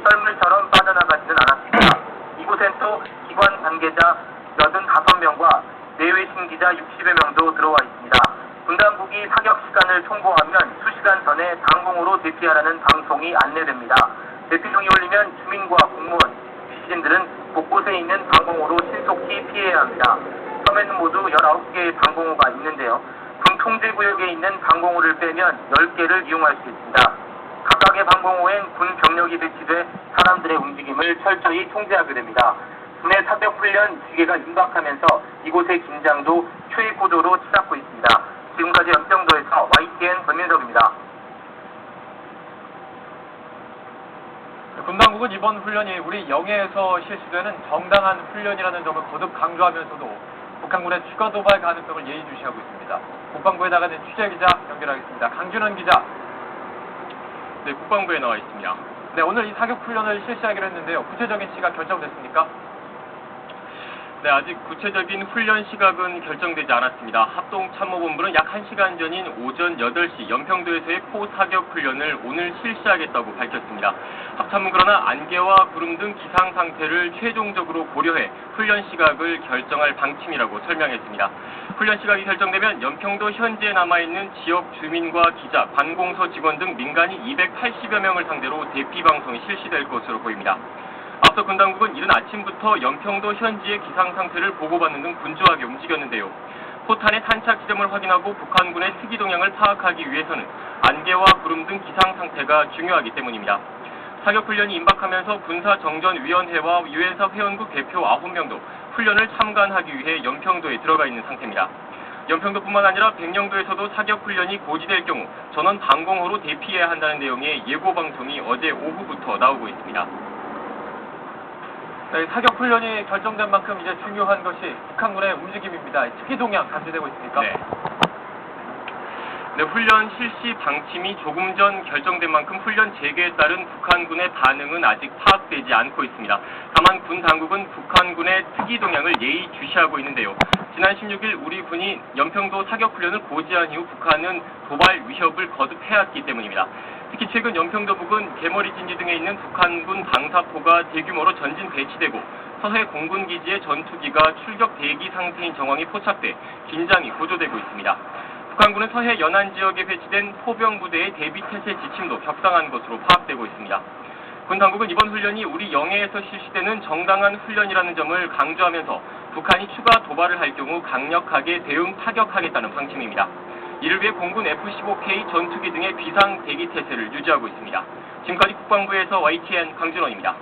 썰물처럼 빠져나가지는 않았습니다. 이곳엔 또 기관 관계자 85명과 내외신 기자 60여 명도 들어와 있습니다. 군 당국이 사격 시간을 통보하면 수시간 전에 방공호로 대피하라는 방송이 안내됩니다. 대피송이 울리면 주민과 공무원, 시민들은 곳곳에 있는 방공호로 신속히 피해야 합니다. 섬에는 모두 19개의 방공호가 있는데요. 군 통제구역에 있는 방공호를 빼면 10개를 이용할 수 있습니다. 각각의 방공호엔 군 병력이 배치돼 사람들의 움직임을 철저히 통제하게 됩니다. 군의 사격 훈련 기계가 임박하면서 이곳의 긴장도 최고조로 치닫고 있습니다. 지금까지 연평도에서 YTN 권민석입니다. 군 당국은 이번 훈련이 우리 영해에서 실시되는 정당한 훈련이라는 점을 거듭 강조하면서도 북한군의 추가 도발 가능성을 예의주시하고 있습니다. 국방부에 나가는 취재기자 연결하겠습니다. 강준원 기자. 네, 국방부에 나와 있습니다. 네, 오늘 이 사격 훈련을 실시하기로 했는데요. 구체적인 시각 결정됐습니까? 네, 아직 구체적인 훈련 시각은 결정되지 않았습니다. 합동참모본부는 약 1시간 전인 오전 8시 연평도에서의 포사격 훈련을 오늘 실시하겠다고 밝혔습니다. 합참은 그러나 안개와 구름 등 기상 상태를 최종적으로 고려해 훈련 시각을 결정할 방침이라고 설명했습니다. 훈련 시각이 결정되면 연평도 현지에 남아있는 지역 주민과 기자, 관공서 직원 등 민간인 280여 명을 상대로 대피 방송이 실시될 것으로 보입니다. 앞서 군 당국은 이른 아침부터 연평도 현지의 기상 상태를 보고받는 등 분주하게 움직였는데요. 포탄의 탄착 지점을 확인하고 북한군의 특이 동향을 파악하기 위해서는 안개와 구름 등 기상 상태가 중요하기 때문입니다. 사격 훈련이 임박하면서 군사정전위원회와 유엔사 회원국 대표 9명도 훈련을 참관하기 위해 연평도에 들어가 있는 상태입니다. 연평도뿐만 아니라 백령도에서도 사격 훈련이 고지될 경우 전원 방공호로 대피해야 한다는 내용의 예고 방송이 어제 오후부터 나오고 있습니다. 네, 사격 훈련이 결정된 만큼 이제 중요한 것이 북한군의 움직임입니다. 특이 동향 감지되고 있습니까? 네, 훈련 실시 방침이 조금 전 결정된 만큼 훈련 재개에 따른 북한군의 반응은 아직 파악되지 않고 있습니다. 다만 군 당국은 북한군의 특이 동향을 예의주시하고 있는데요. 지난 16일 우리 군이 연평도 사격 훈련을 고지한 이후 북한은 도발 위협을 거듭해왔기 때문입니다. 특히 최근 연평도 부근 개머리진지 등에 있는 북한군 방사포가 대규모로 전진 배치되고 서해 공군기지의 전투기가 출격 대기 상태인 정황이 포착돼 긴장이 고조되고 있습니다. 북한군은 서해 연안 지역에 배치된 포병 부대의 대비 태세 지침도 격상한 것으로 파악되고 있습니다. 군 당국은 이번 훈련이 우리 영해에서 실시되는 정당한 훈련이라는 점을 강조하면서 북한이 추가 도발을 할 경우 강력하게 대응 타격하겠다는 방침입니다. 이를 위해 공군 F-15K 전투기 등의 비상 대기 태세를 유지하고 있습니다. 지금까지 국방부에서 YTN 강준원입니다.